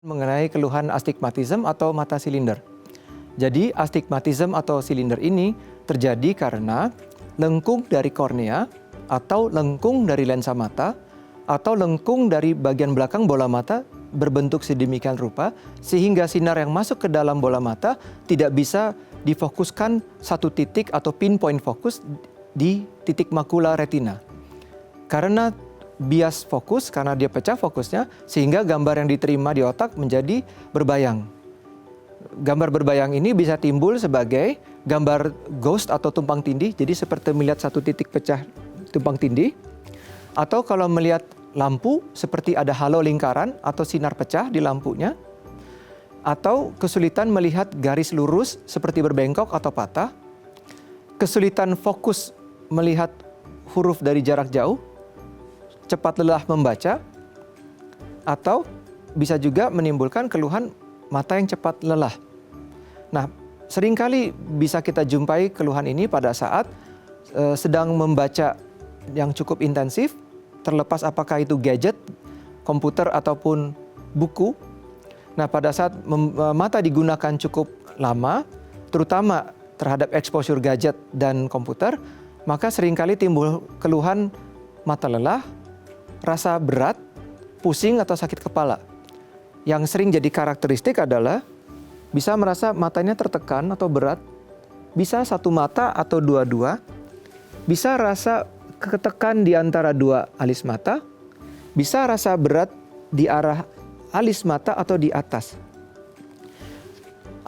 Mengenai keluhan astigmatism atau mata silinder. Jadi astigmatism atau silinder ini terjadi karena lengkung dari kornea atau lengkung dari lensa mata atau lengkung dari bagian belakang bola mata berbentuk sedemikian rupa sehingga sinar yang masuk ke dalam bola mata tidak bisa difokuskan satu titik atau pinpoint fokus di titik makula retina. Karena bias fokus, karena dia pecah fokusnya, sehingga gambar yang diterima di otak menjadi berbayang. Gambar berbayang ini bisa timbul sebagai gambar ghost atau tumpang tindih, jadi seperti melihat satu titik pecah tumpang tindih. Atau kalau melihat lampu, seperti ada halo lingkaran atau sinar pecah di lampunya. Atau kesulitan melihat garis lurus seperti berbengkok atau patah. Kesulitan fokus melihat huruf dari jarak jauh, cepat lelah membaca, atau bisa juga menimbulkan keluhan mata yang cepat lelah. Nah, seringkali bisa kita jumpai keluhan ini pada saat sedang membaca yang cukup intensif, terlepas apakah itu gadget, komputer, ataupun buku. Nah, pada saat mata digunakan cukup lama, terutama terhadap exposure gadget dan komputer, maka seringkali timbul keluhan mata lelah, rasa berat, pusing atau sakit kepala. Yang sering jadi karakteristik adalah bisa merasa matanya tertekan atau berat, bisa satu mata atau dua-dua, bisa rasa ketekan di antara dua alis mata, bisa rasa berat di arah alis mata atau di atas.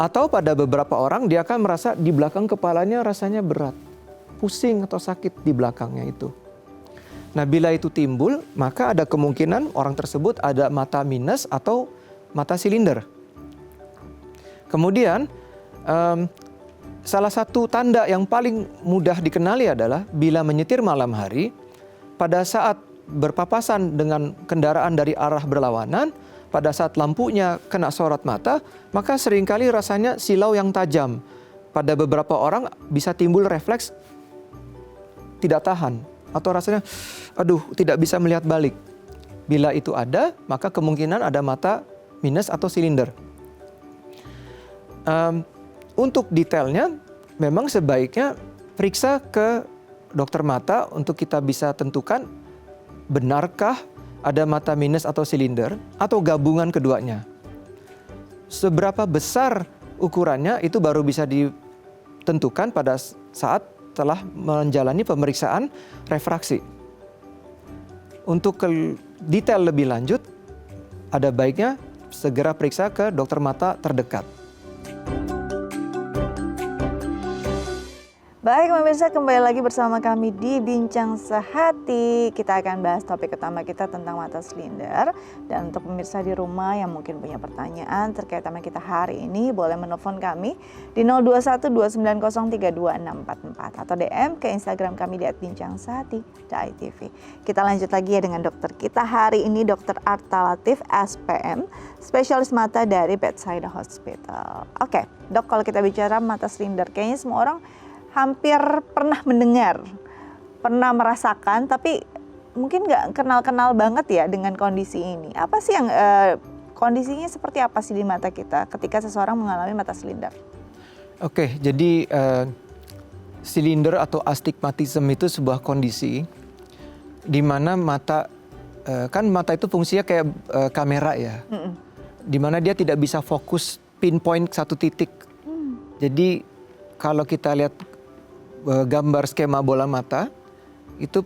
Atau pada beberapa orang dia akan merasa di belakang kepalanya rasanya berat, pusing atau sakit di belakangnya itu. Nah, bila itu timbul, maka ada kemungkinan orang tersebut ada mata minus atau mata silinder. Kemudian, salah satu tanda yang paling mudah dikenali adalah bila menyetir malam hari, pada saat berpapasan dengan kendaraan dari arah berlawanan, pada saat lampunya kena sorot mata, maka seringkali rasanya silau yang tajam. Pada beberapa orang bisa timbul refleks tidak tahan, atau rasanya, aduh, tidak bisa melihat balik. Bila itu ada, maka kemungkinan ada mata minus atau silinder. Untuk detailnya, memang sebaiknya periksa ke dokter mata untuk kita bisa tentukan benarkah ada mata minus atau silinder, atau gabungan keduanya. Seberapa besar ukurannya itu baru bisa ditentukan pada saat telah menjalani pemeriksaan refraksi. Untuk detail lebih lanjut, ada baiknya segera periksa ke dokter mata terdekat. Baik pemirsa, kembali lagi bersama kami di Bincang Sehati. Kita akan bahas topik utama kita tentang mata silinder. Dan untuk pemirsa di rumah yang mungkin punya pertanyaan terkait tema kita hari ini, boleh menelpon kami di 0212903244 atau DM ke Instagram kami di @bincangsehati.itv. Kita lanjut lagi ya dengan dokter kita hari ini, Dr. Arta Latif, SPM, spesialis mata dari Bethsaida Hospital. Oke, dok, kalau kita bicara mata silinder, kayaknya semua orang hampir pernah mendengar, pernah merasakan, tapi mungkin nggak kenal-kenal banget ya dengan kondisi ini. Apa sih yang kondisinya seperti apa sih di mata kita ketika seseorang mengalami mata silinder? Oke, jadi silinder atau astigmatism itu sebuah kondisi di mana mata, kan mata itu fungsinya kayak kamera ya, di mana dia tidak bisa fokus pinpoint satu titik. Jadi kalau kita lihat gambar skema bola mata, itu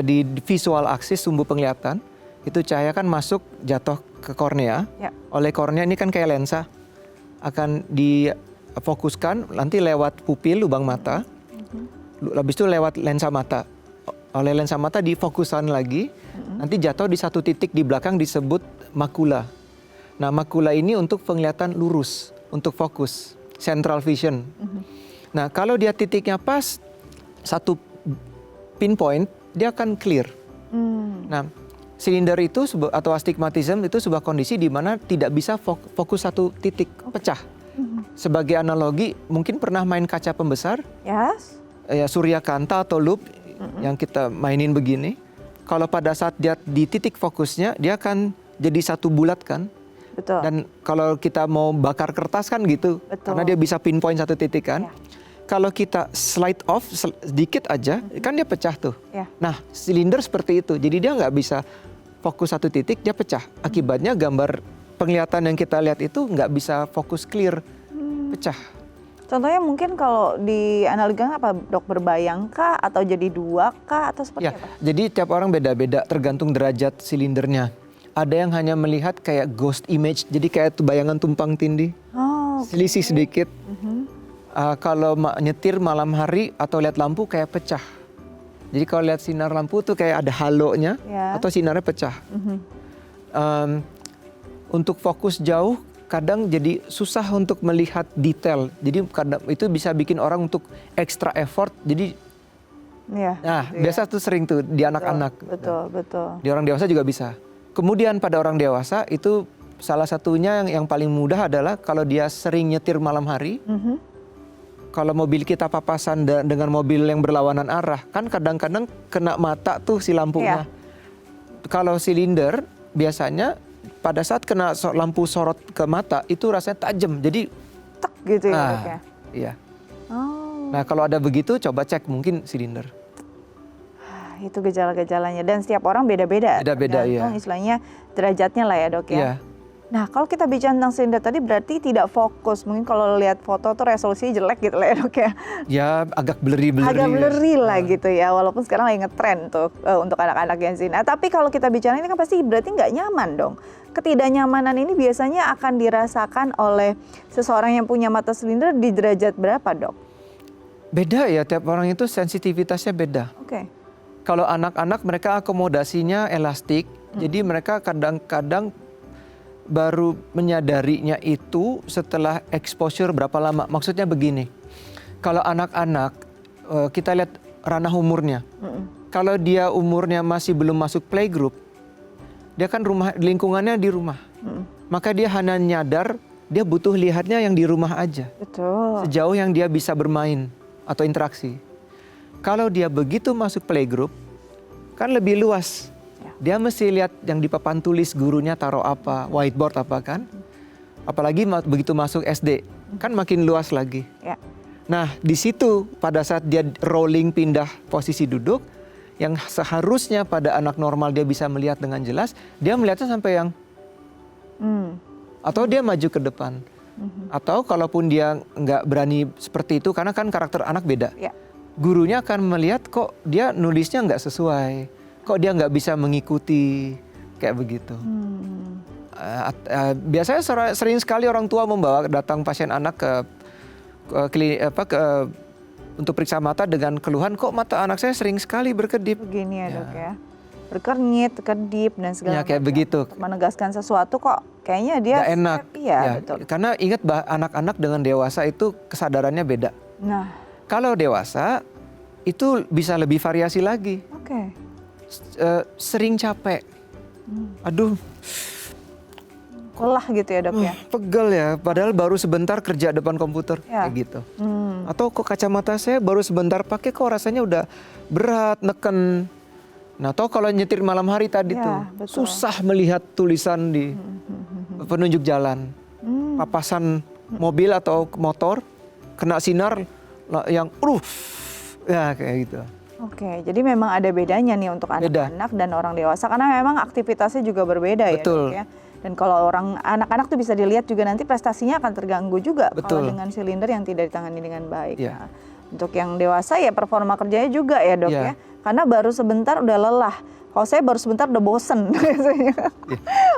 di visual axis sumbu penglihatan, itu cahaya kan masuk jatuh ke kornea. Ya. Oleh kornea ini kan kayak lensa, akan difokuskan nanti lewat pupil lubang mata, habis itu lewat lensa mata. Oleh lensa mata difokuskan lagi, nanti jatuh di satu titik di belakang disebut makula. Nah, makula ini untuk penglihatan lurus, untuk fokus, central vision. Nah, kalau dia titiknya pas, satu pinpoint, dia akan clear. Nah, silinder itu atau astigmatism itu sebuah kondisi di mana tidak bisa fokus satu titik, pecah. Sebagai analogi, mungkin pernah main kaca pembesar? Yes. Ya, Suryakanta atau loop yang kita mainin begini. Kalau pada saat dia di titik fokusnya, dia akan jadi satu bulat kan? betul. Dan kalau kita mau bakar kertas kan gitu, Betul. karena dia bisa pinpoint satu titik kan. Ya. Kalau kita slide off sedikit aja, kan dia pecah tuh. Ya. Nah, silinder seperti itu, jadi dia nggak bisa fokus satu titik, dia pecah. Akibatnya gambar penglihatan yang kita lihat itu nggak bisa fokus clear, pecah. Contohnya mungkin kalau di analogikan apa dok, berbayang kah atau jadi dua kah atau seperti Ya, apa? jadi tiap orang beda-beda tergantung derajat silindernya. Ada yang hanya melihat kayak ghost image, jadi kayak bayangan tumpang tindih, Oh, selisih sedikit. Kalau nyetir malam hari atau lihat lampu kayak pecah. Jadi kalau lihat sinar lampu tuh kayak ada halonya Ya. atau sinarnya pecah. Untuk fokus jauh kadang jadi susah untuk melihat detail. Jadi kadang itu bisa bikin orang untuk extra effort. Jadi ya. nah gitu ya. biasa tuh sering tuh di anak-anak. Betul, betul. Di orang dewasa juga bisa. Kemudian pada orang dewasa itu salah satunya yang paling mudah adalah kalau dia sering nyetir malam hari. Kalau mobil kita papasan dengan mobil yang berlawanan arah, kan kadang-kadang kena mata tuh si lampunya. Kalau silinder biasanya pada saat kena lampu sorot ke mata itu rasanya tajam. Jadi Tek gitu ya dok ya. iya. Oh, Nah, kalau ada begitu coba cek mungkin silinder. itu gejala-gejalanya dan setiap orang beda-beda. Beda-beda, tergantung iya. istilahnya derajatnya lah ya dok ya. Iya. Nah, kalau kita bicara tentang silinder tadi berarti tidak fokus. Mungkin kalau lihat foto tuh resolusinya jelek gitu lah ya dok ya. Ya agak blurry-blurry. Agak blurry lah gitu ya. Walaupun sekarang lagi ngetren tuh untuk anak-anak Gen Z. Nah, tapi kalau kita bicara ini kan pasti berarti nggak nyaman dong. Ketidaknyamanan ini biasanya akan dirasakan oleh seseorang yang punya mata silinder di derajat berapa dok? Beda ya, tiap orang itu sensitivitasnya beda. Oke. Kalau anak-anak mereka akomodasinya elastik, jadi mereka kadang-kadang baru menyadarinya itu setelah exposure berapa lama. Maksudnya begini, kalau anak-anak kita lihat ranah umurnya. Kalau dia umurnya masih belum masuk playgroup, dia kan lingkungannya di rumah. Maka dia hanya nyadar dia butuh lihatnya yang di rumah aja. Betul. Sejauh yang dia bisa bermain atau interaksi. Kalau dia begitu masuk playgroup, kan lebih luas. Dia mesti lihat yang di papan tulis gurunya taruh apa, whiteboard apa kan. Apalagi begitu masuk SD, kan makin luas lagi. Ya. Nah, di situ pada saat dia rolling pindah posisi duduk, yang seharusnya pada anak normal dia bisa melihat dengan jelas, dia melihatnya sampai yang atau dia maju ke depan. Atau kalaupun dia nggak berani seperti itu, karena kan karakter anak beda. Ya. Gurunya akan melihat kok dia nulisnya nggak sesuai, kok dia nggak bisa mengikuti, kayak begitu. Biasanya sering sekali orang tua membawa datang pasien anak ke untuk periksa mata dengan keluhan, kok mata anak saya sering sekali berkedip. Begini ya dok ya. Berkernyit, kedip dan segala Ya, kayak macam. begitu. Untuk menegaskan sesuatu kok kayaknya dia Nggak enak. Iya, Ya, betul. karena ingat anak-anak dengan dewasa itu kesadarannya beda. Nah, Kalau dewasa itu bisa lebih variasi lagi. oke. Sering capek. Aduh, Lelah gitu ya dok ya. pegel ya. Padahal baru sebentar kerja depan komputer, Ya. kayak gitu. Atau kok kacamata saya baru sebentar pakai kok rasanya udah berat, neken. Nah, atau kalau nyetir malam hari tadi Ya, tuh betul. susah melihat tulisan di penunjuk jalan. Papasan mobil atau motor kena sinar yang ya kayak gitu. Oke, jadi memang ada bedanya nih untuk anak-anak dan orang dewasa karena memang aktivitasnya juga berbeda ya Betul. dok ya. Dan kalau orang anak-anak tuh bisa dilihat juga nanti prestasinya akan terganggu juga kalau Betul. dengan silinder yang tidak ditangani dengan baik. Iya. Nah, untuk yang dewasa ya performa kerjanya juga ya dok Iya. ya. Karena baru sebentar udah lelah. Kalau saya baru sebentar udah bosen biasanya.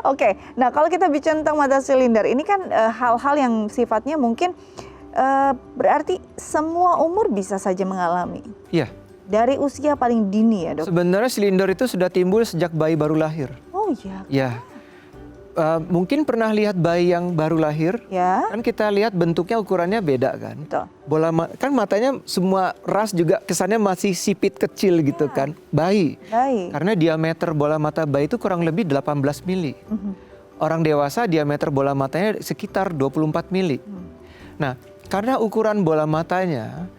Oke, nah kalau kita bicara tentang mata silinder ini kan hal-hal yang sifatnya mungkin berarti semua umur bisa saja mengalami. Iya. Dari usia paling dini ya dok? Sebenarnya silinder itu sudah timbul sejak bayi baru lahir. Oh iya. Ya. Mungkin pernah lihat bayi yang baru lahir, Ya. kan kita lihat bentuknya ukurannya beda kan. Betul. Kan matanya semua ras juga kesannya masih sipit kecil gitu kan. Bayi. Baik. Karena diameter bola mata bayi itu kurang lebih 18 mili. Orang dewasa diameter bola matanya sekitar 24 mili. Nah, karena ukuran bola matanya,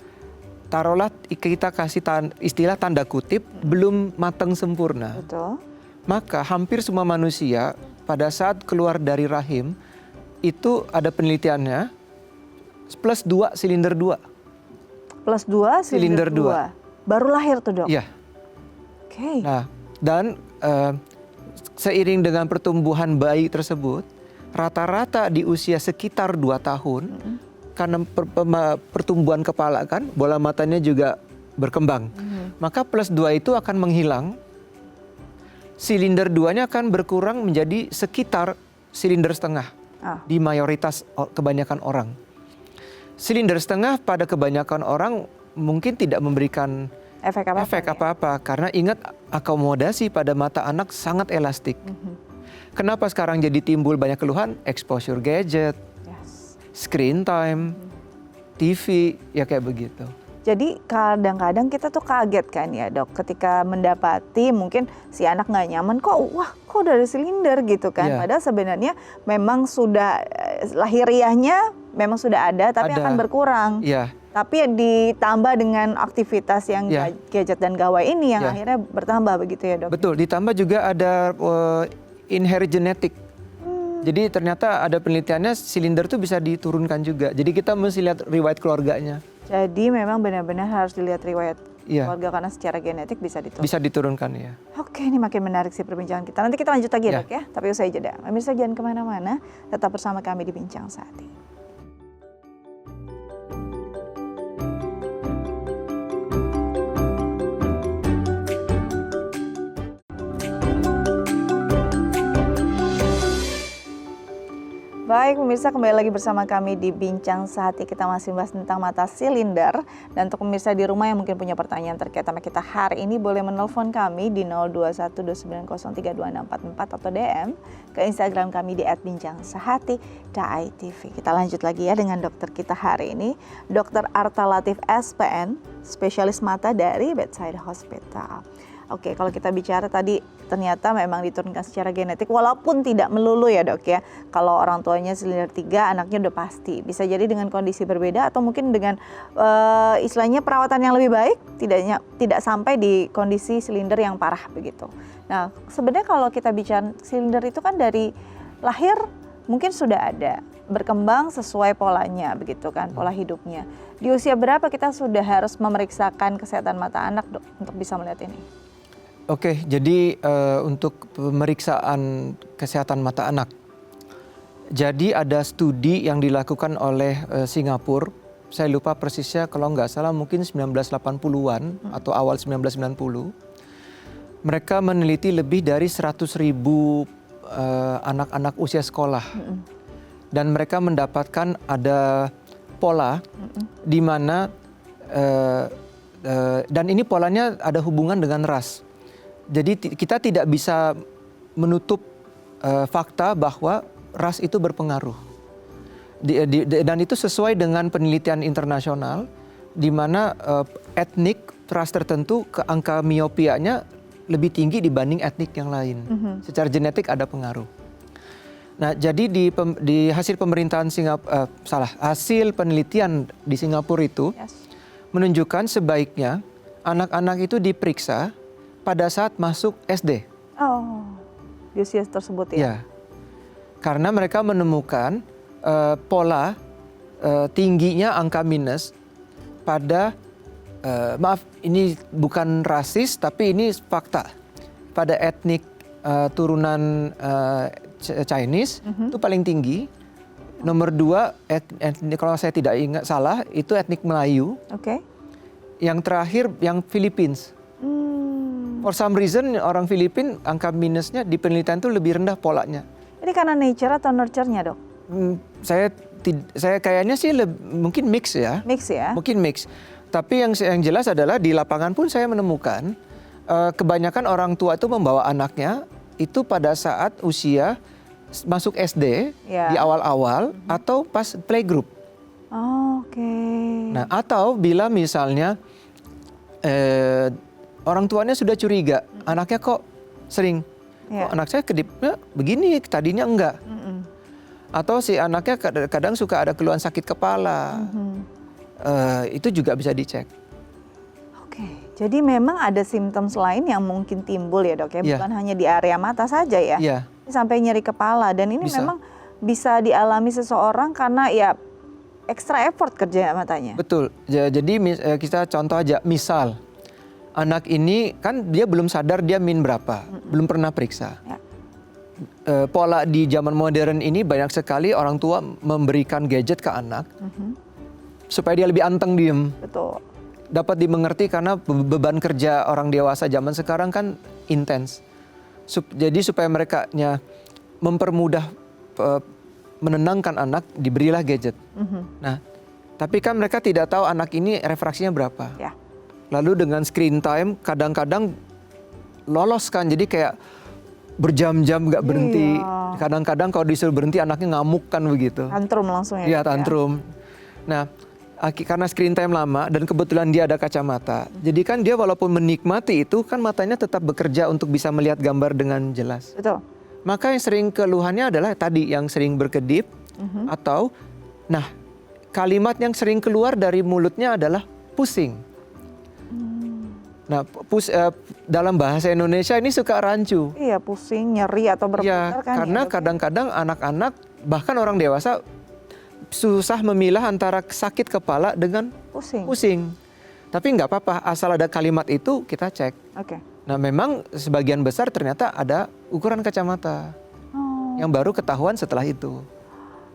taruhlah kita kasih istilah tanda kutip, belum matang sempurna. Betul. Maka hampir semua manusia pada saat keluar dari rahim itu ada penelitiannya plus 2 silinder 2. Plus 2 silinder Silinder 2. Baru lahir tuh dok? Iya. Oke. Nah, dan seiring dengan pertumbuhan bayi tersebut, rata-rata di usia sekitar 2 tahun, karena pertumbuhan kepala kan, bola matanya juga berkembang. Maka plus 2 itu akan menghilang, silinder 2-nya akan berkurang menjadi sekitar silinder setengah di mayoritas kebanyakan orang. Silinder setengah pada kebanyakan orang mungkin tidak memberikan efek apa-apa karena ingat akomodasi pada mata anak sangat elastik. Kenapa sekarang jadi timbul banyak keluhan? Exposure gadget, screen time, TV, ya kayak begitu. Jadi kadang-kadang kita tuh kaget kan ya dok, ketika mendapati mungkin si anak nggak nyaman, kok dari silinder gitu kan. Padahal sebenarnya memang sudah lahiriahnya memang sudah ada, tapi akan berkurang. Tapi ditambah dengan aktivitas yang gadget dan gawai ini yang akhirnya bertambah begitu ya dok? Betul, ditambah juga ada inherit genetik. Jadi ternyata ada penelitiannya silinder itu bisa diturunkan juga. Jadi kita mesti lihat riwayat keluarganya. Jadi memang benar-benar harus dilihat riwayat keluarga karena secara genetik bisa diturunkan. Bisa diturunkan ya. Oke, ini makin menarik sih perbincangan kita. Nanti kita lanjut lagi dok ya, tapi usai jeda. Pemirsa jangan kemana-mana, tetap bersama kami di Bincang Saati. Baik pemirsa, kembali lagi bersama kami di Bincang Saati. Kita masih bahas tentang mata silinder. Dan untuk pemirsa di rumah yang mungkin punya pertanyaan terkait sama kita hari ini, boleh menelpon kami di 0212903244 atau DM ke Instagram kami di @bincangsahati.itv. Kita lanjut lagi ya dengan dokter kita hari ini, Dr. Arta Latif SPN, spesialis mata dari Bedside Hospital. Oke, kalau kita bicara tadi ternyata memang diturunkan secara genetik walaupun tidak melulu ya dok ya. Kalau orang tuanya silinder 3, anaknya udah pasti. Bisa jadi dengan kondisi berbeda atau mungkin dengan istilahnya perawatan yang lebih baik, tidak sampai di kondisi silinder yang parah begitu. Nah, sebenarnya kalau kita bicara silinder itu kan dari lahir mungkin sudah ada, berkembang sesuai polanya begitu kan, pola hidupnya. Di usia berapa kita sudah harus memeriksakan kesehatan mata anak dok untuk bisa melihat ini? Oke, jadi untuk pemeriksaan kesehatan mata anak. Jadi ada studi yang dilakukan oleh Singapura, saya lupa persisnya kalau nggak salah mungkin 1980-an atau awal 1990. Mereka meneliti lebih dari 100.000 anak-anak usia sekolah. Dan mereka mendapatkan ada pola di mana, dan ini polanya ada hubungan dengan ras. Jadi kita tidak bisa menutup fakta bahwa ras itu berpengaruh. Dan itu sesuai dengan penelitian internasional di mana etnik ras tertentu angka miopianya lebih tinggi dibanding etnik yang lain. Secara genetik ada pengaruh. Nah, jadi di hasil pemerintahan hasil penelitian di Singapura itu menunjukkan sebaiknya anak-anak itu diperiksa pada saat masuk SD. Oh, di usia tersebut ya? Ya, karena mereka menemukan pola tingginya angka minus pada, maaf ini bukan rasis tapi ini fakta, pada etnik turunan Chinese itu paling tinggi. Nomor 2, etnik, kalau saya tidak ingat salah, itu etnik Melayu. Oke. Yang terakhir yang Philippines. For some reason orang Filipina angka minusnya di penelitian itu lebih rendah polanya. Ini karena nature atau nurture-nya dok? Saya kayaknya sih mungkin mix ya. Mix ya? Mungkin mix. Tapi yang jelas adalah di lapangan pun saya menemukan kebanyakan orang tua itu membawa anaknya itu pada saat usia masuk SD di awal-awal atau pas playgroup. Oke. Nah, atau bila misalnya orang tuanya sudah curiga, anaknya kok sering, kok anak saya kedipnya begini, tadinya enggak. Atau si anaknya kadang suka ada keluhan sakit kepala, itu juga bisa dicek. Oke, jadi memang ada simptom lain yang mungkin timbul ya dok ya, bukan hanya di area mata saja ya? Iya, Sampai nyeri kepala, dan ini Bisa. memang bisa dialami seseorang karena ya extra effort kerja matanya. Betul. Jadi kita contoh aja, misal anak ini kan dia belum sadar dia min berapa, belum pernah periksa. Ya. Pola di zaman modern ini banyak sekali orang tua memberikan gadget ke anak supaya dia lebih anteng diem. Betul. Dapat dimengerti karena beban kerja orang dewasa zaman sekarang kan intens. Jadi supaya mereka mempermudah menenangkan anak, diberilah gadget. Nah, tapi kan mereka tidak tahu anak ini refraksinya berapa. Ya. Lalu dengan screen time kadang-kadang lolos kan, jadi kayak berjam-jam nggak berhenti. Iya. Kadang-kadang kalau disuruh berhenti anaknya ngamuk kan begitu. Tantrum langsung ya. Iya, Dok, tantrum. Nah, karena screen time lama dan kebetulan dia ada kacamata. Jadi kan dia walaupun menikmati itu kan matanya tetap bekerja untuk bisa melihat gambar dengan jelas. Betul. Maka yang sering keluhannya adalah tadi yang sering berkedip atau kalimat yang sering keluar dari mulutnya adalah pusing. Nah, dalam bahasa Indonesia ini suka rancu. Iya, pusing, nyeri atau berputar Ya, kan. karena ya, Dok, ya? kadang-kadang anak-anak bahkan orang dewasa susah memilah antara sakit kepala dengan Pusing. pusing. Tapi nggak apa-apa, asal ada kalimat itu kita cek. Oke. Nah, memang sebagian besar ternyata ada ukuran kacamata Oh, yang baru ketahuan setelah itu.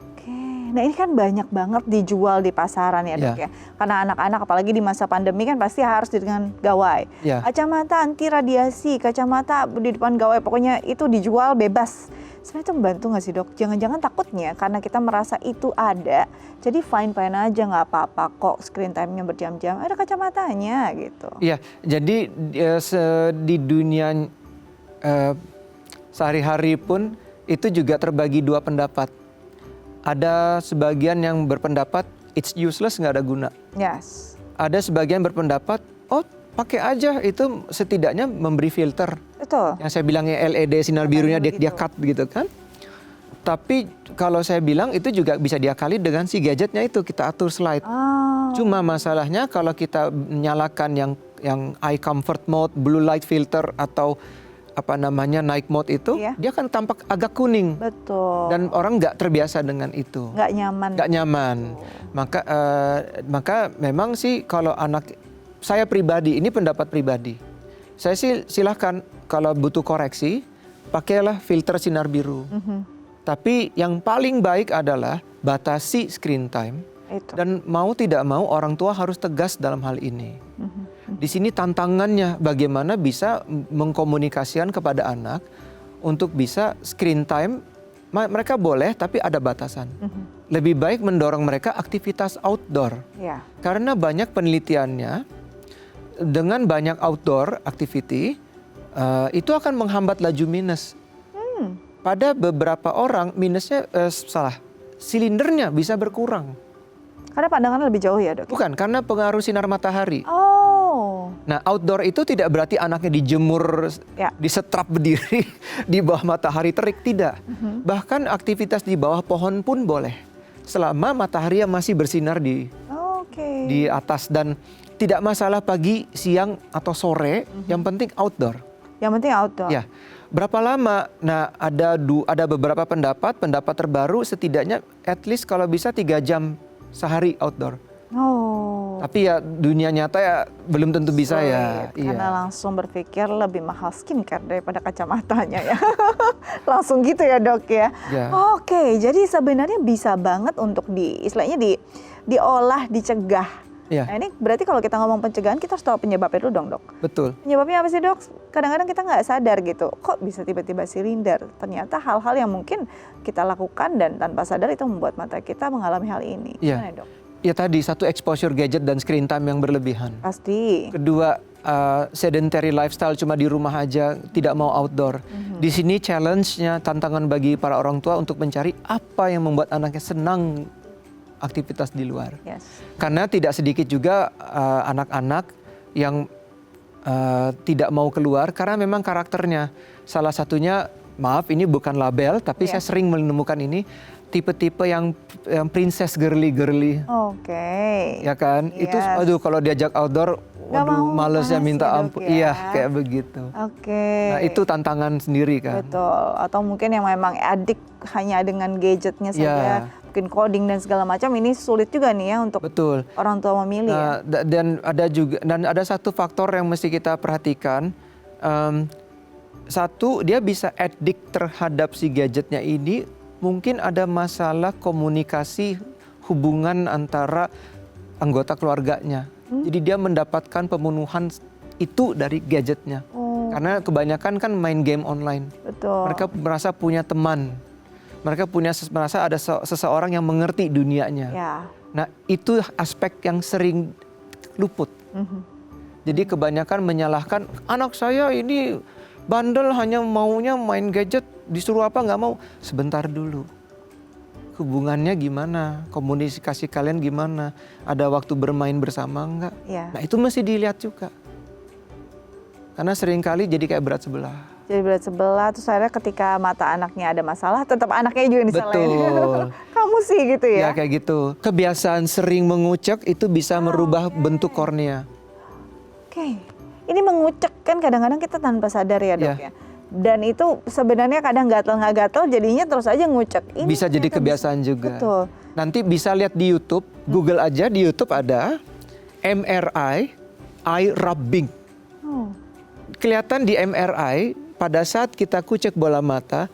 oke. Nah, ini kan banyak banget dijual di pasaran ya, Dok, ya. Karena anak-anak apalagi di masa pandemi kan pasti harus dengan gawai. Ya. Kacamata anti radiasi, kacamata di depan gawai, pokoknya itu dijual bebas. Sebenarnya itu membantu nggak sih, Dok? Jangan-jangan takutnya karena kita merasa itu ada, jadi fine-fine aja, nggak apa-apa kok screen time-nya berjam-jam, ada kacamatanya gitu. Iya, jadi di dunia sehari-hari pun itu juga terbagi dua pendapat. Ada sebagian yang berpendapat it's useless, nggak ada guna. Yes. Ada sebagian berpendapat, oh pakai aja, itu setidaknya memberi filter. Betul. Yang saya bilangnya LED sinar birunya dia begitu. cut gitu kan. Tapi kalau saya bilang itu juga bisa diakali dengan si gadgetnya itu, kita atur slide. Oh. Cuma masalahnya kalau kita nyalakan yang eye comfort mode, blue light filter atau night mode itu, Iya. dia kan tampak agak kuning. Betul. Dan orang nggak terbiasa dengan itu. nggak nyaman. Nggak nyaman. Maka memang sih kalau anak saya pribadi, ini pendapat pribadi. Saya sih silahkan kalau butuh koreksi, pakailah filter sinar biru. Tapi yang paling baik adalah batasi screen time. Itu. Dan mau tidak mau orang tua harus tegas dalam hal ini. Di sini tantangannya bagaimana bisa mengkomunikasikan kepada anak untuk bisa screen time. Mereka boleh tapi ada batasan. Lebih baik mendorong mereka aktivitas outdoor. Ya. Karena banyak penelitiannya dengan banyak outdoor activity itu akan menghambat laju minus. Pada beberapa orang minusnya silindernya bisa berkurang. Karena pandangannya lebih jauh ya, Dok? Bukan, karena pengaruh sinar matahari. Oh. Nah, outdoor itu tidak berarti anaknya dijemur, Ya. disetrap berdiri di bawah matahari terik, tidak. Bahkan aktivitas di bawah pohon pun boleh. Selama matahari yang masih bersinar Oke. di atas, dan tidak masalah pagi, siang, atau sore, yang penting outdoor. Yang penting outdoor. Ya, berapa lama? Nah, ada beberapa pendapat terbaru setidaknya at least kalau bisa 3 jam sehari outdoor. Oh. Tapi ya dunia nyata ya belum tentu bisa ya. Sulit, karena langsung berpikir lebih mahal skincare daripada kacamatanya ya. Langsung gitu ya, Dok ya. Ya. Oke, jadi sebenarnya bisa banget untuk istilahnya diolah, dicegah. Ya, Nah, ini berarti kalau kita ngomong pencegahan kita harus tahu penyebabnya dulu dong, Dok. betul. Penyebabnya apa sih, Dok? Kadang-kadang kita nggak sadar gitu, kok bisa tiba-tiba silinder. Ternyata hal-hal yang mungkin kita lakukan dan tanpa sadar itu membuat mata kita mengalami hal ini. Iya. Gimana, Dok? Ya tadi, satu, exposure gadget dan screen time yang berlebihan. Pasti. Kedua, sedentary lifestyle, cuma di rumah aja, tidak mau outdoor. Di sini challenge-nya, tantangan bagi para orang tua untuk mencari apa yang membuat anaknya senang aktivitas di luar. Yes. Karena tidak sedikit juga anak-anak yang tidak mau keluar karena memang karakternya. Salah satunya maaf ini bukan label, tapi Iya. saya sering menemukan ini tipe-tipe yang princess girly. Oke. Ya kan? Itu Yes. aduh kalau diajak outdoor, Nggak waduh mau, malesnya panas minta ya, Dok, ampun. ya. Iya, kayak begitu. Oke. Nah, itu tantangan sendiri kan. Betul. Atau mungkin yang memang adik hanya dengan gadgetnya saja, Iya. mungkin coding dan segala macam, ini sulit juga nih ya untuk Betul. orang tua memilih ya. Nah, dan ada satu faktor yang mesti kita perhatikan. Satu, dia bisa addict terhadap si gadgetnya ini, mungkin ada masalah komunikasi hubungan antara anggota keluarganya. Jadi dia mendapatkan pemenuhan itu dari gadgetnya. Oh, Karena kebanyakan kan main game online. betul. Mereka merasa punya teman. Mereka merasa ada seseorang yang mengerti dunianya. Ya. Nah, itu aspek yang sering luput. Mhm. Jadi kebanyakan menyalahkan anak saya ini bandel, hanya maunya main gadget, disuruh apa nggak mau. Sebentar dulu, hubungannya gimana, komunikasi kalian gimana, ada waktu bermain bersama nggak. Ya. Nah itu mesti dilihat juga. Karena seringkali jadi kayak berat sebelah. Jadi berat sebelah, terus akhirnya ketika mata anaknya ada masalah, tetap anaknya juga disalahin. Betul. Kamu sih gitu Ya ya? kayak gitu. Kebiasaan sering mengucek itu bisa merubah bentuk kornea. Oke. Ini mengucek kan kadang-kadang kita tanpa sadar ya dok Ya. ya. Dan itu sebenarnya kadang gatal jadinya terus aja ngucek. Ini Bisa jadi ternyata kebiasaan juga. Betul. Nanti bisa lihat di YouTube, Google aja di YouTube ada MRI eye rubbing. Oh. Kelihatan di MRI pada saat kita kucek bola mata,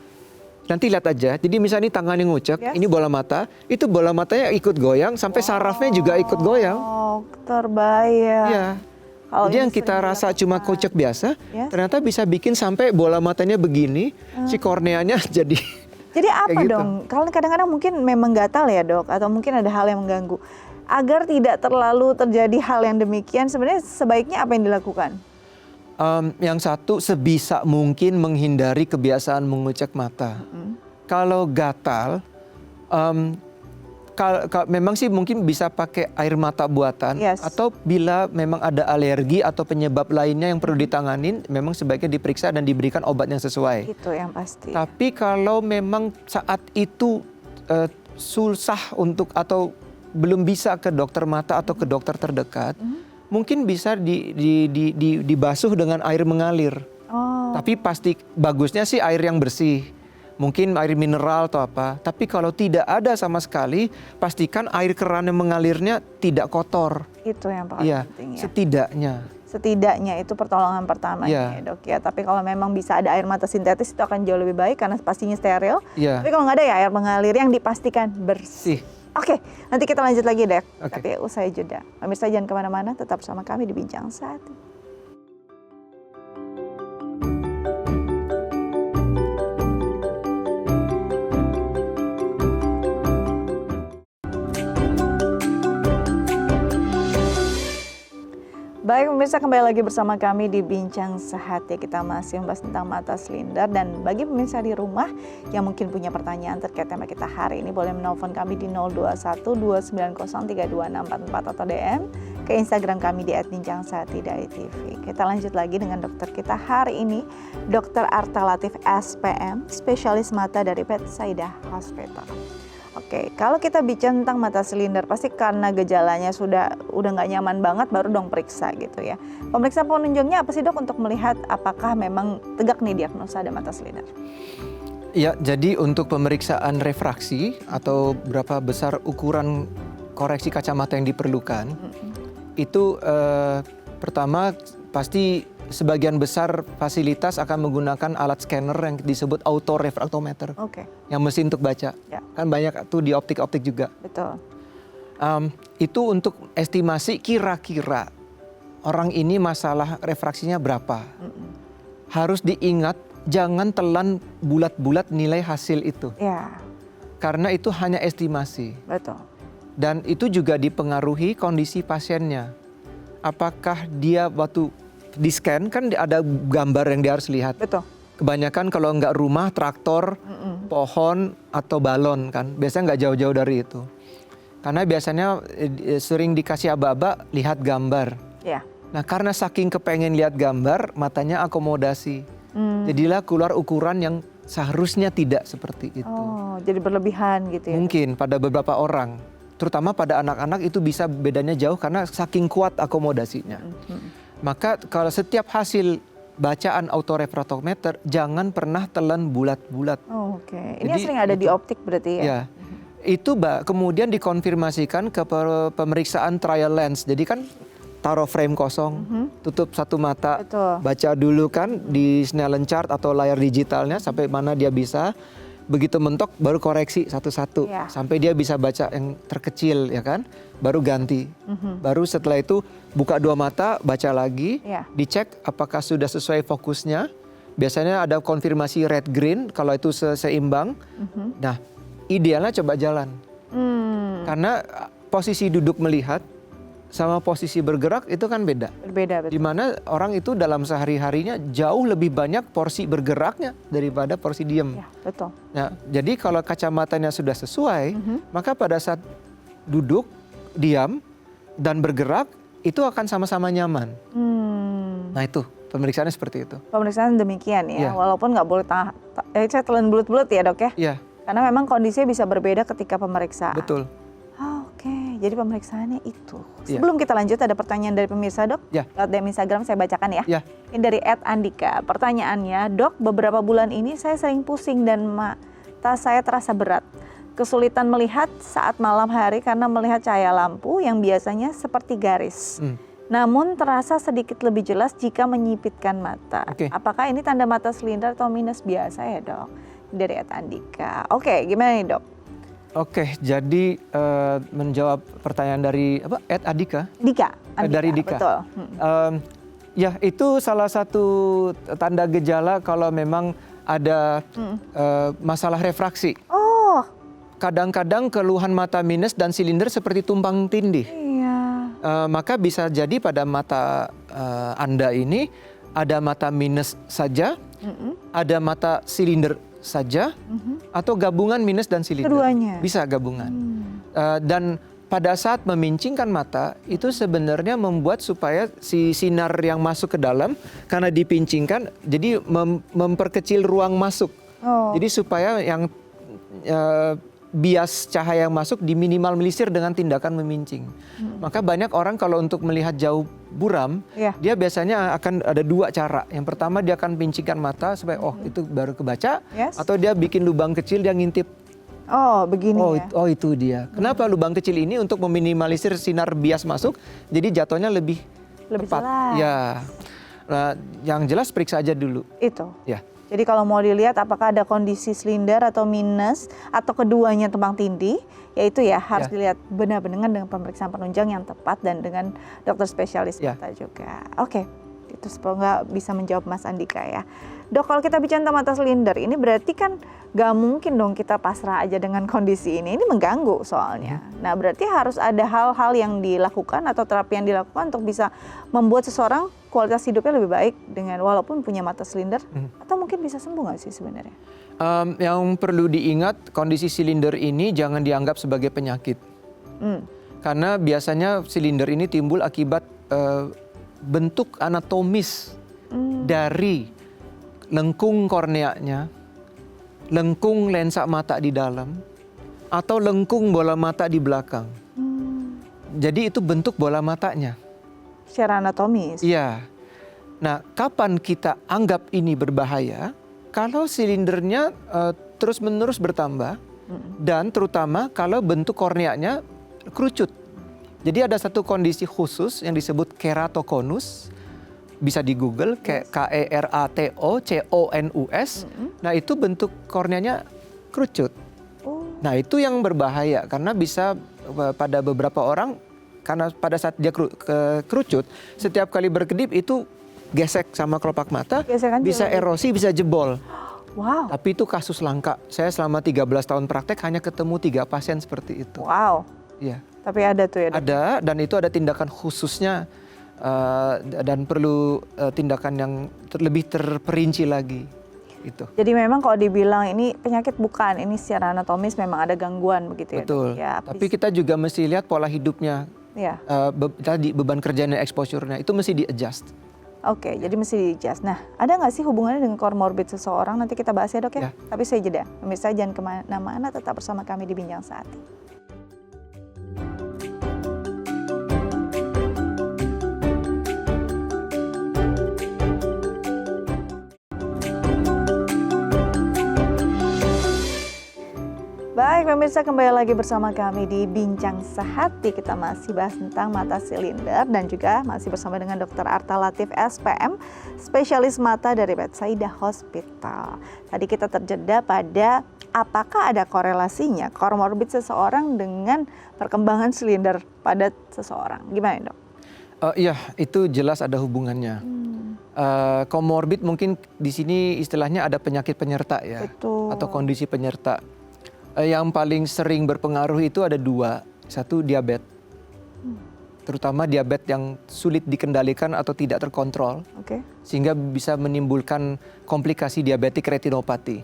nanti lihat aja. Jadi misalnya ini tangan yang ngucek, Yes. ini bola mata, itu bola matanya ikut goyang sampai sarafnya juga ikut goyang. Oh, terbayang. Iya. Kalau Jadi ini yang kita sering rasa dilakukan. cuma kucek biasa, Yes. ternyata bisa bikin sampai bola matanya begini, si korneanya jadi Jadi apa kayak gitu. dong? Kalau kadang-kadang mungkin memang gatal ya dok, atau mungkin ada hal yang mengganggu. Agar tidak terlalu terjadi hal yang demikian, sebenarnya sebaiknya apa yang dilakukan? Yang satu, sebisa mungkin menghindari kebiasaan mengucek mata. Kalau gatal, memang sih mungkin bisa pakai air mata buatan. Yes. Atau bila memang ada alergi atau penyebab lainnya yang perlu ditanganin, memang sebaiknya diperiksa dan diberikan obat yang sesuai. Itu yang pasti. Tapi kalau memang saat itu susah untuk atau belum bisa ke dokter mata atau ke dokter terdekat, mungkin bisa dibasuh dengan air mengalir. Oh, Tapi pasti bagusnya sih air yang bersih. Mungkin air mineral atau apa. Tapi kalau tidak ada sama sekali, pastikan air keran yang mengalirnya tidak kotor. itu yang paling Iya, penting ya. setidaknya. Itu pertolongan pertama Iya. ya dok ya. Tapi kalau memang bisa ada air mata sintetis itu akan jauh lebih baik karena pastinya steril. Iya. Tapi kalau nggak ada ya air mengalir yang dipastikan bersih. Sih. Oke, nanti kita lanjut lagi dek. Oke. Tapi usai jeda. Pemirsa jangan kemana-mana, tetap bersama kami di Bincang Saat ini. Baik pemirsa, kembali lagi bersama kami di Bincang Sehat ya. Kita masih membahas tentang mata silinder, dan bagi pemirsa di rumah yang mungkin punya pertanyaan terkait tema kita hari ini, boleh menelpon kami di 021-290-32644 atau DM ke Instagram kami di @bincangsehat.tv. Kita lanjut lagi dengan dokter kita hari ini, Dr. Arta Latif SPM, spesialis mata dari Bethsaida Hospital. Oke, kalau kita bicara tentang mata silinder, pasti karena gejalanya udah nggak nyaman banget, baru dong periksa gitu ya. Pemeriksaan penunjangnya apa sih dok untuk melihat apakah memang tegak nih diagnosa ada mata silinder? Ya, jadi untuk pemeriksaan refraksi atau berapa besar ukuran koreksi kacamata yang diperlukan, itu pertama pasti sebagian besar fasilitas akan menggunakan alat scanner yang disebut autorefraktometer, Oke, yang mesin untuk baca. Ya. Kan banyak tuh di optik-optik juga. betul. Itu untuk estimasi kira-kira orang ini masalah refraksinya berapa. Harus diingat, jangan telan bulat-bulat nilai hasil itu. Ya, Karena itu hanya estimasi. betul. Dan itu juga dipengaruhi kondisi pasiennya. Apakah dia waktu di-scan, kan ada gambar yang dia harus lihat. Betul. Kebanyakan kalau nggak rumah, traktor, pohon, atau balon kan. Biasanya nggak jauh-jauh dari itu. Karena biasanya sering dikasih aba-aba, lihat gambar. Ya. Nah karena saking kepengen lihat gambar, matanya akomodasi. Jadilah keluar ukuran yang Seharusnya tidak seperti itu. Oh, jadi berlebihan gitu ya? Mungkin pada beberapa orang, terutama pada anak-anak itu bisa bedanya jauh karena saking kuat akomodasinya. Maka kalau setiap hasil bacaan autorefraktometer jangan pernah telan bulat-bulat. Oh, oke. Ini Jadi sering ada di itu- optik berarti ya? Ya, itu kemudian dikonfirmasikan ke pemeriksaan trial lens. Jadi kan taruh frame kosong, tutup satu mata, Betul. baca dulu kan di Snellen chart atau layar digitalnya sampai mana dia bisa. Begitu mentok baru koreksi satu-satu Ya. sampai dia bisa baca yang terkecil ya kan, baru ganti. Baru setelah itu buka dua mata, baca lagi, Ya. dicek apakah sudah sesuai fokusnya. Biasanya ada konfirmasi red green kalau itu seimbang. Nah, idealnya coba jalan. Karena posisi duduk melihat sama posisi bergerak itu kan beda. Berbeda, Di betul. mana orang itu dalam sehari-harinya jauh lebih banyak porsi bergeraknya daripada porsi diem. Ya, betul. Nah, jadi kalau kacamatanya sudah sesuai, maka pada saat duduk, diam, dan bergerak itu akan sama-sama nyaman. Nah itu pemeriksaannya seperti itu. Pemeriksaan demikian ya, Iya. walaupun nggak boleh saya telan bulat-bulat ya dok ya? Iya, Karena memang kondisinya bisa berbeda ketika pemeriksaan. betul. Oke, jadi pemeriksaannya itu. Iya. Sebelum kita lanjut ada pertanyaan dari pemirsa dok. Ya. Lewat DM Instagram saya bacakan ya. Ya. Ini dari @andika. Pertanyaannya, dok, beberapa bulan ini saya sering pusing dan mata saya terasa berat. Kesulitan melihat saat malam hari karena melihat cahaya lampu yang biasanya seperti garis. Namun terasa sedikit lebih jelas jika menyipitkan mata. Oke. Apakah ini tanda mata silinder atau minus biasa ya dok? Dari @andika. Oke, gimana nih dok? Oke, jadi menjawab pertanyaan dari @adika. Dika. Dari Dika. Betul. Ya, itu salah satu tanda gejala kalau memang ada masalah refraksi. Oh, Kadang-kadang keluhan mata minus dan silinder seperti tumpang tindih. iya. Maka bisa jadi pada mata Anda ini ada mata minus saja, ada mata silinder saja, atau gabungan minus dan silinder. Keduanya. Bisa gabungan. Dan pada saat memincingkan mata itu sebenarnya membuat supaya si sinar yang masuk ke dalam karena dipincingkan, jadi memperkecil ruang masuk. Oh. Jadi supaya yang bias cahaya yang masuk diminimalisir dengan tindakan memincing. Maka banyak orang kalau untuk melihat jauh buram, Iya. dia biasanya akan ada dua cara. Yang pertama dia akan pincingkan mata supaya itu baru kebaca, Yes. atau dia bikin lubang kecil dia ngintip. Oh, begini ya. Itu dia. Kenapa lubang kecil ini untuk meminimalisir sinar bias masuk, jadi jatuhnya lebih tepat. jelas. Ya. Nah, yang jelas periksa aja dulu. Itu. Ya. Jadi kalau mau dilihat apakah ada kondisi silinder atau minus atau keduanya tumpang tindih, yaitu ya harus Ya. dilihat benar-benar dengan pemeriksaan penunjang yang tepat dan dengan dokter spesialis Ya. mata juga. Oke, itu semoga bisa menjawab Mas Andika ya. Dok, kalau kita bicara tentang mata silinder, ini berarti kan gak mungkin dong kita pasrah aja dengan kondisi ini mengganggu soalnya. Nah berarti harus ada hal-hal yang dilakukan atau terapi yang dilakukan untuk bisa membuat seseorang kualitas hidupnya lebih baik dengan walaupun punya mata silinder, atau mungkin bisa sembuh nggak sih sebenarnya? Yang perlu diingat, kondisi silinder ini jangan dianggap sebagai penyakit. Karena biasanya silinder ini timbul akibat bentuk anatomis dari lengkung korneanya, lengkung lensa mata di dalam, atau lengkung bola mata di belakang. Jadi itu bentuk bola matanya. Secara anatomis. Iya. Nah, kapan kita anggap ini berbahaya? Kalau silindernya terus-menerus bertambah, dan terutama kalau bentuk korneanya kerucut. Jadi ada satu kondisi khusus yang disebut keratokonus, bisa di Google, KERATOCONUS. Nah itu bentuk korneanya kerucut. Nah itu yang berbahaya karena bisa pada beberapa orang, karena pada saat dia kerucut, setiap kali berkedip itu gesek sama kelopak mata, Gesekan bisa juga. erosi, bisa jebol. Wow. Tapi itu kasus langka. Saya selama 13 tahun praktek hanya ketemu 3 pasien seperti itu. Wow. Iya. Tapi ada tuh ya dok? Ada, dan itu ada tindakan khususnya dan perlu tindakan yang lebih terperinci lagi. Itu. Jadi memang kalau dibilang ini penyakit bukan, ini secara anatomis memang ada gangguan begitu ya dok? Betul. Ya, Tapi kita juga mesti lihat pola hidupnya. ya. Tadi beban kerja dan exposure-nya itu mesti di-adjust. Oke, jadi mesti di-adjust. Nah, ada nggak sih hubungannya dengan comorbid seseorang? Nanti kita bahas ya dok ya. Ya. Tapi saya jeda. Pemirsa jangan kemana-mana, tetap bersama kami di Bincang Sehati. Baik pemirsa, kembali lagi bersama kami di Bincang Sehati. Kita masih bahas tentang mata silinder dan juga masih bersama dengan Dr. Arta Latif SPM, spesialis mata dari Bethsaida Hospital. Tadi kita terjeda pada apakah ada korelasinya comorbid seseorang dengan perkembangan silinder pada seseorang. Gimana dok? Iya, itu jelas ada hubungannya. Comorbid mungkin di sini istilahnya ada penyakit penyerta ya. Betul. Atau kondisi penyerta. Yang paling sering berpengaruh itu ada dua. Satu diabetes, terutama diabetes yang sulit dikendalikan atau tidak terkontrol, sehingga bisa menimbulkan komplikasi diabetik retinopati.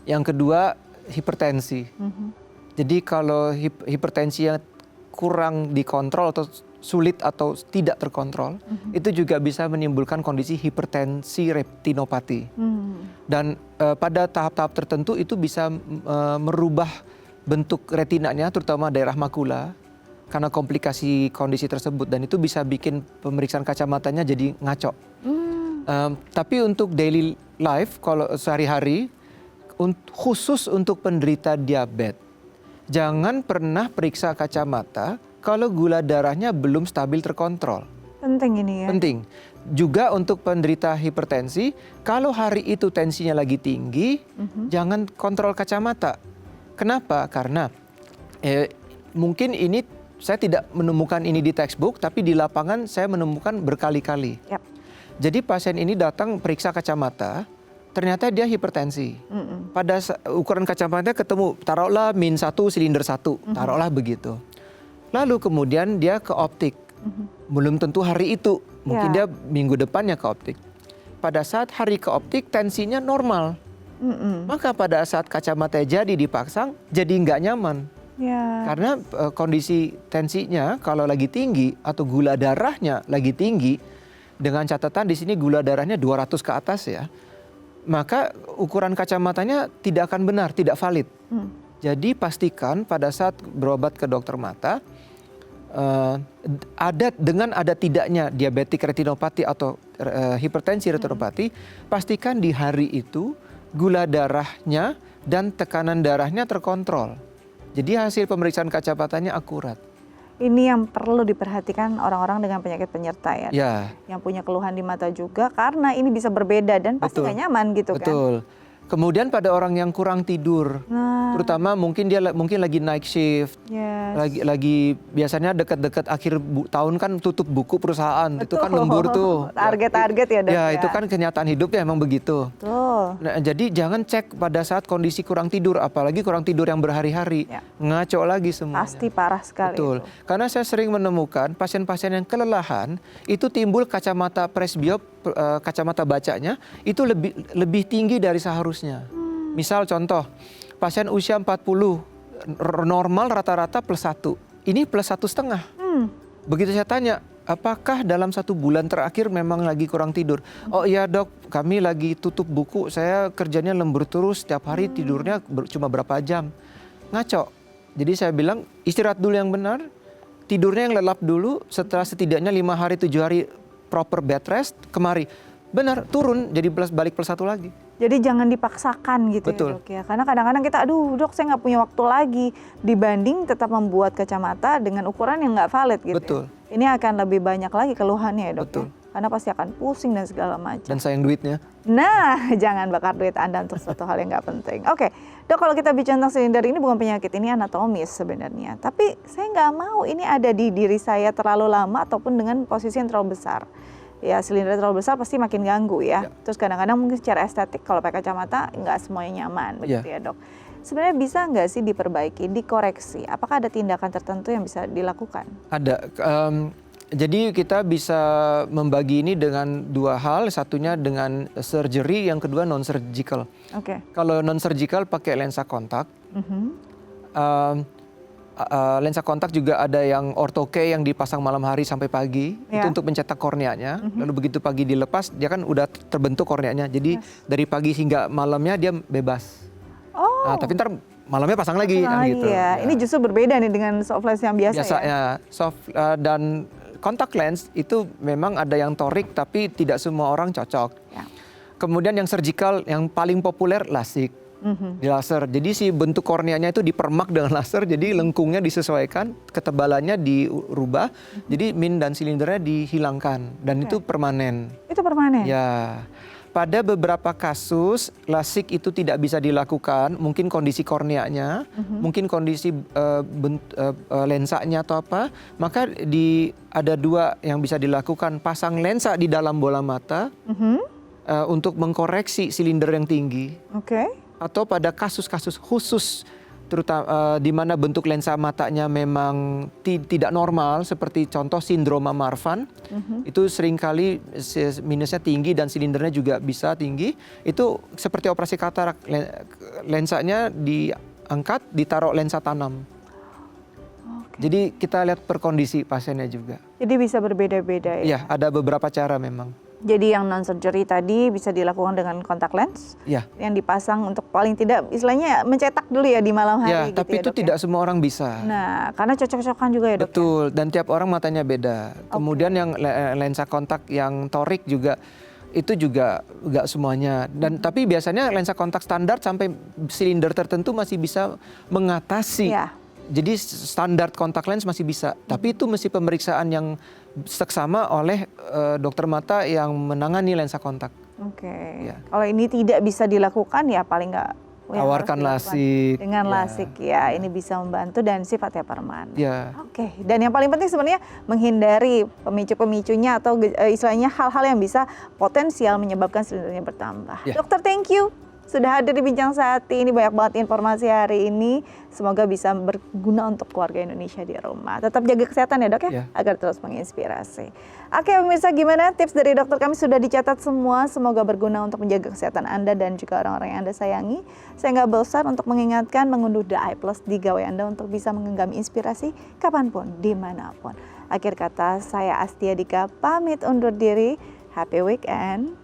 Yang kedua hipertensi. Jadi kalau hipertensi yang kurang dikontrol atau sulit atau tidak terkontrol, itu juga bisa menimbulkan kondisi hipertensi retinopati. Dan pada tahap-tahap tertentu itu bisa merubah bentuk retinanya, terutama daerah makula, karena komplikasi kondisi tersebut. Dan itu bisa bikin pemeriksaan kacamatanya jadi ngaco. Tapi untuk daily life, kalau sehari-hari, khusus untuk penderita diabetes, jangan pernah periksa kacamata kalau gula darahnya belum stabil terkontrol. Penting ini ya. Penting. Juga untuk penderita hipertensi, kalau hari itu tensinya lagi tinggi, jangan kontrol kacamata. Kenapa? Karena mungkin ini saya tidak menemukan ini di textbook, tapi di lapangan saya menemukan berkali-kali. Yap. Jadi pasien ini datang periksa kacamata, ternyata dia hipertensi. Pada ukuran kacamata ketemu, taruhlah -1 silinder 1, taruhlah begitu. Lalu kemudian dia ke optik. Belum tentu hari itu, mungkin dia minggu depannya ke optik. Pada saat hari ke optik tensinya normal. Maka pada saat kacamata jadi dipasang, jadi nggak nyaman. Karena kondisi tensinya kalau lagi tinggi atau gula darahnya lagi tinggi, dengan catatan di sini gula darahnya 200 ke atas ya, maka ukuran kacamatanya tidak akan benar, tidak valid. Jadi pastikan pada saat berobat ke dokter mata, ada tidaknya diabetik retinopati atau hipertensi retinopati, pastikan di hari itu gula darahnya dan tekanan darahnya terkontrol. Jadi hasil pemeriksaan kacamatanya akurat. Ini yang perlu diperhatikan orang-orang dengan penyakit penyerta ya. Yang punya keluhan di mata juga, karena ini bisa berbeda dan pasti nggak nyaman gitu kan. Betul. Kemudian pada orang yang kurang tidur, terutama mungkin dia lagi night shift, lagi biasanya dekat-dekat akhir tahun kan tutup buku perusahaan, itu kan lembur tuh. Target-target ya dok. Ya itu kan kenyataan hidup ya emang begitu. Nah, jadi jangan cek pada saat kondisi kurang tidur, apalagi kurang tidur yang berhari-hari, ngaco lagi semuanya. Pasti parah sekali. Betul. Itu. Karena saya sering menemukan pasien-pasien yang kelelahan itu timbul kacamata presbiop, kacamata bacanya itu lebih tinggi dari seharusnya. Misal contoh, pasien usia 40, normal rata-rata +1, ini +1,5. Begitu saya tanya, apakah dalam 1 bulan terakhir memang lagi kurang tidur? Oh iya dok, kami lagi tutup buku, saya kerjanya lembur terus, setiap hari tidurnya cuma berapa jam. Ngaco. Jadi saya bilang istirahat dulu yang benar, tidurnya yang lelap dulu, setelah setidaknya 5 hari 7 hari proper bed rest, kemari. Benar, turun jadi balik +1 lagi. Jadi jangan dipaksakan gitu. Betul. Ya dok ya. Karena kadang-kadang kita, aduh dok saya nggak punya waktu lagi. Dibanding tetap membuat kacamata dengan ukuran yang nggak valid gitu. Betul. Ya. Ini akan lebih banyak lagi keluhannya ya dok. Betul. Ya. Karena pasti akan pusing dan segala macam. Dan sayang duitnya. Nah, jangan bakar duit Anda untuk suatu hal yang nggak penting. Oke, dok kalau kita bicara tentang silinder ini bukan penyakit, ini anatomis sebenarnya. Tapi saya nggak mau ini ada di diri saya terlalu lama ataupun dengan posisi yang terlalu besar. Ya silinder terlalu besar pasti makin ganggu ya. Terus kadang-kadang mungkin secara estetik kalau pakai kacamata nggak semuanya nyaman begitu ya dok. Sebenarnya bisa nggak sih diperbaiki, dikoreksi? Apakah ada tindakan tertentu yang bisa dilakukan? Ada. Jadi kita bisa membagi ini dengan 2 hal, satunya dengan surgery, yang kedua non-surgical. Kalau non-surgical pakai lensa kontak. lensa kontak juga ada yang ortho-K yang dipasang malam hari sampai pagi, itu untuk mencetak korneanya. Lalu begitu pagi dilepas, dia kan udah terbentuk korneanya. Jadi dari pagi hingga malamnya dia bebas. Nah, tapi ntar malamnya pasang lagi kan gitu. Ya. Ini justru berbeda nih dengan soft lens yang biasa Biasanya soft dan kontak lens itu memang ada yang torik tapi tidak semua orang cocok. Ya. Kemudian yang surgical yang paling populer LASIK. Di laser. Jadi si bentuk korneanya itu dipermak dengan laser, jadi lengkungnya disesuaikan, ketebalannya dirubah, jadi min dan silindernya dihilangkan dan itu permanen. Itu permanen? Ya. Pada beberapa kasus LASIK itu tidak bisa dilakukan, mungkin kondisi korneanya, mungkin kondisi lensanya atau apa, maka ada dua yang bisa dilakukan, pasang lensa di dalam bola mata untuk mengkoreksi silinder yang tinggi. Atau pada kasus-kasus khusus terutama di mana bentuk lensa matanya memang tidak normal seperti contoh sindroma Marfan, itu seringkali minusnya tinggi dan silindernya juga bisa tinggi, itu seperti operasi katarak, lensanya diangkat ditaruh lensa tanam. Jadi kita lihat per kondisi pasiennya juga. Jadi bisa berbeda-beda ya? Iya, ada beberapa cara memang. Jadi yang non-surgery tadi bisa dilakukan dengan kontak lens, yang dipasang untuk paling tidak istilahnya mencetak dulu ya di malam hari. Ya, gitu tapi ya, itu dok, tidak semua orang bisa. Nah, karena cocok-cocokan juga ya dok. Betul, dan tiap orang matanya beda. Kemudian yang lensa kontak yang torik juga, itu juga nggak semuanya. Dan tapi biasanya lensa kontak standar sampai silinder tertentu masih bisa mengatasi. Jadi standar kontak lens masih bisa, tapi itu mesti pemeriksaan yang seksama oleh dokter mata yang menangani lensa kontak. Kalau ini tidak bisa dilakukan ya paling nggak tawarkan LASIK. Dengan LASIK ini bisa membantu dan sifatnya permanen. Oke. Dan yang paling penting sebenarnya menghindari pemicu-pemicunya atau istilahnya hal-hal yang bisa potensial menyebabkan silindernya bertambah. Dokter, thank you. Sudah hadir di Bincang Sehati, ini banyak banget informasi hari ini. Semoga bisa berguna untuk keluarga Indonesia di rumah. Tetap jaga kesehatan ya dok ya, agar terus menginspirasi. Oke pemirsa, gimana tips dari dokter kami sudah dicatat semua. Semoga berguna untuk menjaga kesehatan Anda dan juga orang-orang yang Anda sayangi. Saya nggak bosan untuk mengingatkan mengunduh The Eye Plus di gawai Anda untuk bisa mengenggam inspirasi kapanpun, dimanapun. Akhir kata, saya Astia Dika pamit undur diri. Happy weekend.